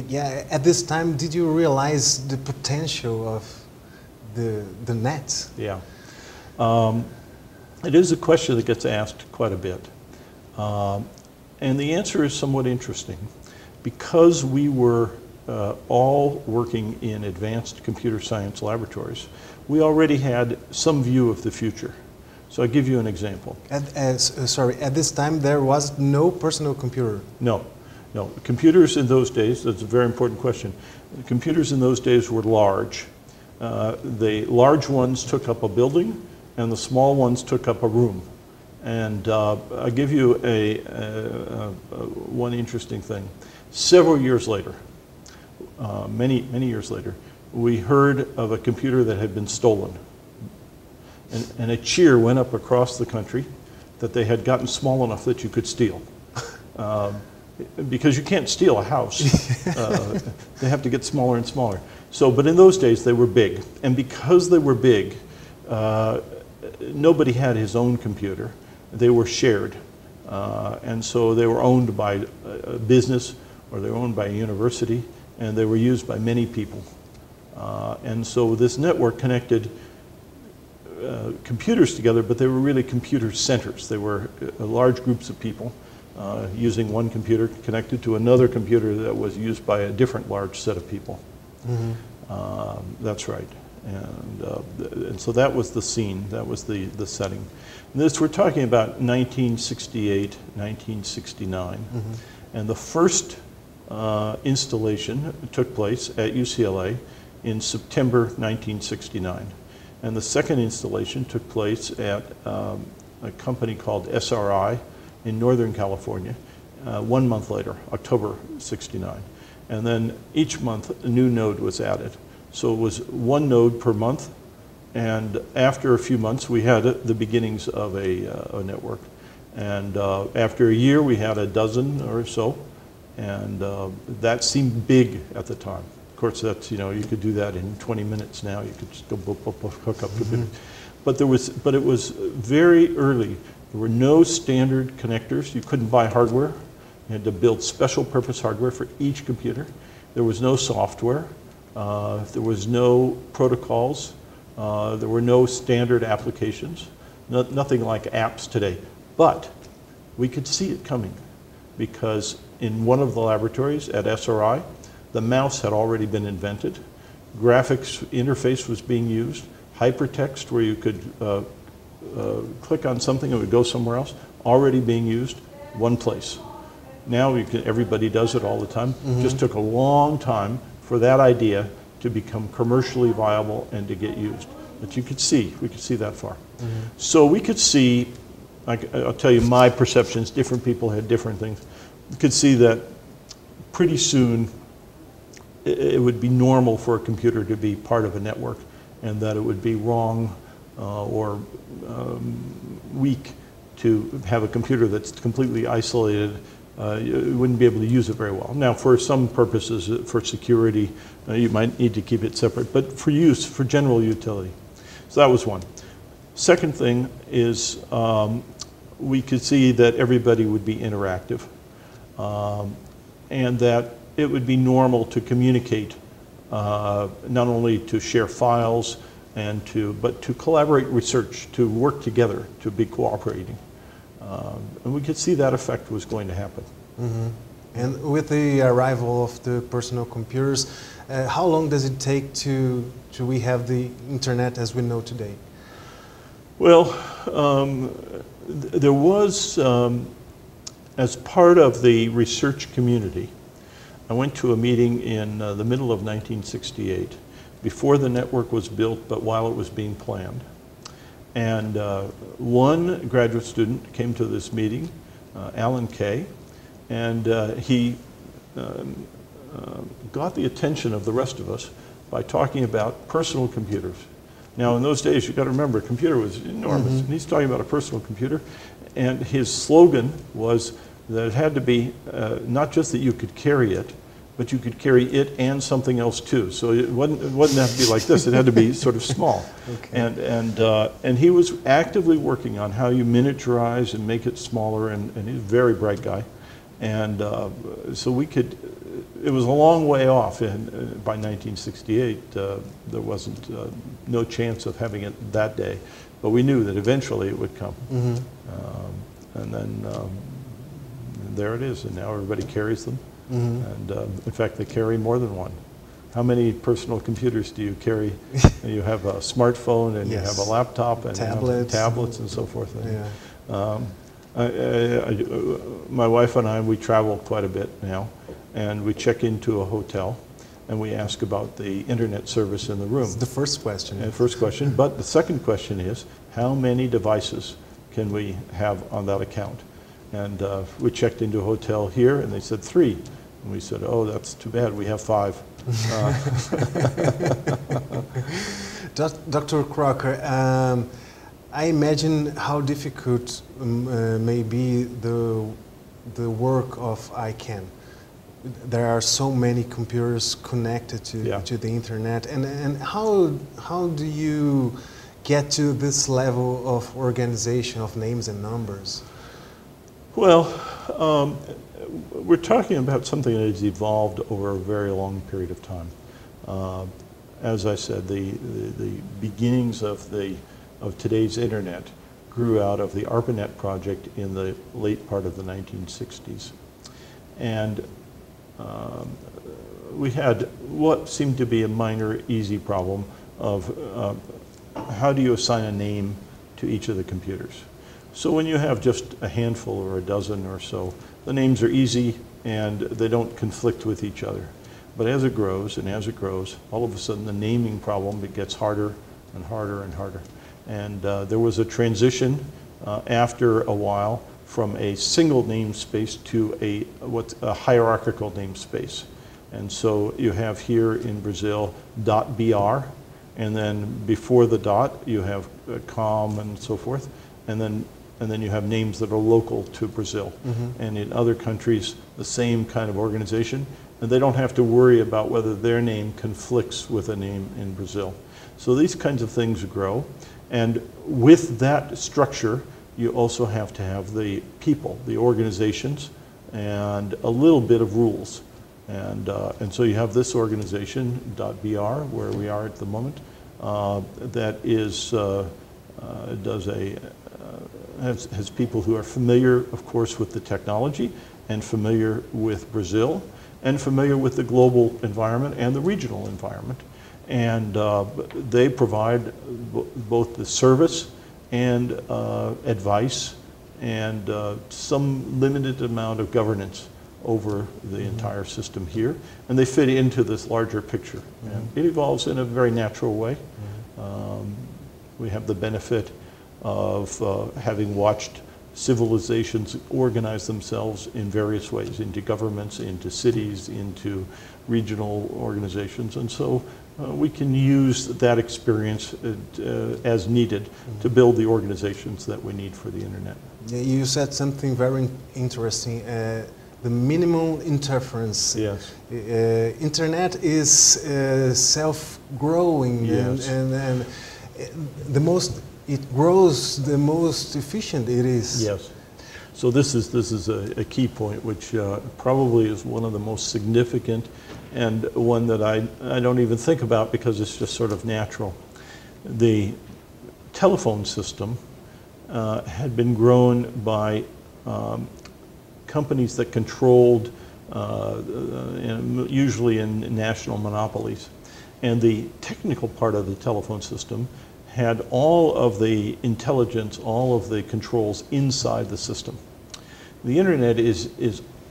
Yeah, at this time, did you realize the potential of the net? Yeah. It is a question that gets asked quite a bit. And the answer is somewhat interesting. Because we were all working in advanced computer science laboratories, we already had some view of the future. So I'll give you an example. At this time there was no personal computer? No. Computers in those days, that's a very important question. Computers in those days were large. The large ones took up a building, and the small ones took up a room. And I'll give you one interesting thing. Several years later, many years later, we heard of a computer that had been stolen. And a cheer went up across the country that they had gotten small enough that you could steal. Because you can't steal a house. They have to get smaller and smaller. So, but in those days they were big. And because they were big, nobody had his own computer. They were shared. And so they were owned by a business, or they were owned by a university, and they were used by many people. And so this network connected computers together, but they were really computer centers. They were large groups of people using one computer connected to another computer that was used by a different large set of people. Mm-hmm. That's right. And so that was the scene, that was the setting. And this, we're talking about 1968, 1969. Mm-hmm. And the first installation took place at UCLA in September 1969. And the second installation took place at a company called SRI in Northern California 1 month later, October 69. And then each month a new node was added. So it was one node per month, and after a few months we had the beginnings of a network. And after a year we had a dozen or so, and that seemed big at the time. Of course, that's, you know, you could do that in 20 minutes now. You could just go hook up to it. But it was very early. There were no standard connectors. You couldn't buy hardware. You had to build special purpose hardware for each computer. There was no software. There was no protocols. There were no standard applications. Nothing like apps today. But we could see it coming, because in one of the laboratories at SRI, the mouse had already been invented. Graphics interface was being used. Hypertext, where you could click on something and it would go somewhere else, already being used, one place. Now everybody does it all the time. Mm-hmm. It just took a long time for that idea to become commercially viable and to get used. But we could see that far. Mm-hmm. So we could see, I'll tell you my perceptions, different people had different things. We could see that pretty soon it would be normal for a computer to be part of a network, and that it would be wrong or weak to have a computer that's completely isolated. You wouldn't be able to use it very well. Now, for some purposes, for security, you might need to keep it separate, but for use, for general utility. So that was one. Second thing is we could see that everybody would be interactive, and that it would be normal to communicate, not only to share files, but to collaborate research, to work together, to be cooperating. And we could see that effect was going to happen. Mm-hmm. And with the arrival of the personal computers, how long does it take to we have the internet as we know today? Well, there was, as part of the research community, I went to a meeting in the middle of 1968, before the network was built, but while it was being planned. And one graduate student came to this meeting, Alan Kay, and he got the attention of the rest of us by talking about personal computers. Now, in those days, you've got to remember, a computer was enormous, mm-hmm. and he's talking about a personal computer, and his slogan was that it had to be not just that you could carry it, but you could carry it and something else too. So it wouldn't have to be like this. It had to be sort of small. Okay. And he was actively working on how you miniaturize and make it smaller. And he's a very bright guy. And so we could it was a long way off, and by 1968 there wasn't no chance of having it that day, but we knew that eventually it would come. And then there it is, and now everybody carries them. And in fact, they carry more than one. How many personal computers do you carry? You have a smartphone, and you have a laptop, and tablets and so forth. My wife and I, we travel quite a bit now, and we check into a hotel, and we ask about the internet service in the room. That's the first question. First question, but the second question is, how many devices can we have on that account? And we checked into a hotel here, and they said 3. And we said, oh, that's too bad, we have 5. Dr. Crocker, I imagine how difficult may be the work of ICANN. There are so many computers connected to the internet, and how do you get to this level of organization of names and numbers? Well, we're talking about something that has evolved over a very long period of time. As I said, the beginnings of today's internet grew out of the ARPANET project in the late part of the 1960s. And we had what seemed to be a minor, easy problem of how do you assign a name to each of the computers? So when you have just a handful or a dozen or so, the names are easy and they don't conflict with each other. But as it grows and as it grows, all of a sudden the naming problem, it gets harder and harder and harder. And there was a transition after a while from a single namespace to a hierarchical namespace. And so you have here in Brazil .br, and then before the dot you have .com and so forth, and then you have names that are local to Brazil. And in other countries, the same kind of organization, and they don't have to worry about whether their name conflicts with a name in Brazil. So these kinds of things grow, and with that structure, you also have to have the people, the organizations, and a little bit of rules. And so you have this organization, .br, where we are at the moment, that is, has people who are familiar, of course, with the technology, and familiar with Brazil, and familiar with the global environment and the regional environment. And they provide both the service and advice and some limited amount of governance over the entire system here. And they fit into this larger picture. And it evolves in a very natural way. We have the benefit of having watched civilizations organize themselves in various ways, into governments, into cities, into regional organizations. And so we can use that experience as needed to build the organizations that we need for the internet. Yeah, you said something very interesting, the minimum interference. Yes. Internet is self-growing, yes. and the most it grows, the most efficient it is. Yes. So this is a key point, which probably is one of the most significant, and one that I don't even think about because it's just sort of natural. The telephone system had been grown by companies that controlled, usually in national monopolies. And the technical part of the telephone system had all of the intelligence, all of the controls inside the system. The internet is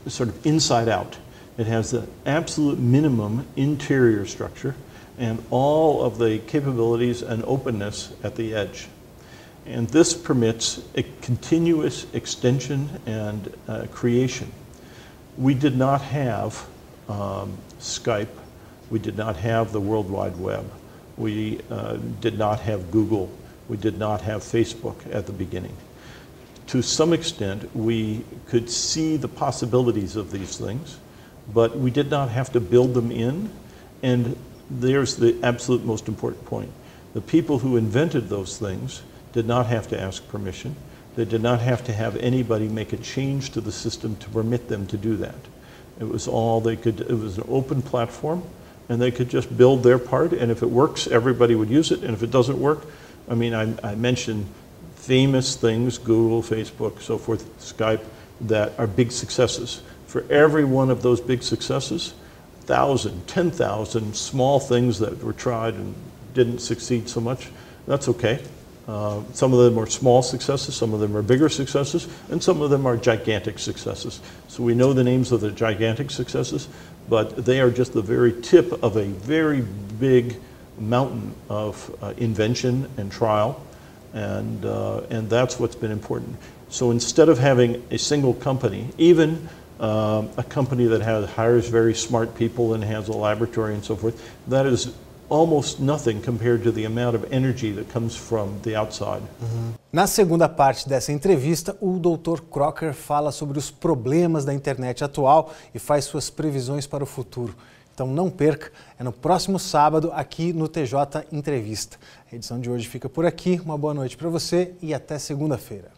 sort of inside out. It has the absolute minimum interior structure and all of the capabilities and openness at the edge. And this permits a continuous extension and creation. We did not have Skype. We did not have the World Wide Web. We did not have Google. We did not have Facebook at the beginning. To some extent, we could see the possibilities of these things, but we did not have to build them in. And there's the absolute most important point. The people who invented those things did not have to ask permission. They did not have to have anybody make a change to the system to permit them to do that. It was all they could, it was an open platform, and they could just build their part, and if it works, everybody would use it, and if it doesn't work, I mean, I mentioned famous things, Google, Facebook, so forth, Skype, that are big successes. For every one of those big successes, 1,000, 10,000 small things that were tried and didn't succeed so much, that's okay. Some of them are small successes, some of them are bigger successes, and some of them are gigantic successes. So we know the names of the gigantic successes, but they are just the very tip of a very big mountain of invention and trial, and that's what's been important. So instead of having a single company, even a company that hires very smart people and has a laboratory and so forth, that is almost nothing compared to the amount of energy that comes from the outside. Na segunda parte dessa entrevista, o Dr. Crocker fala sobre os problemas da internet atual e faz suas previsões para o futuro. Então não perca, é no próximo sábado aqui no TJ Entrevista. A edição de hoje fica por aqui, uma boa noite para você e até segunda-feira.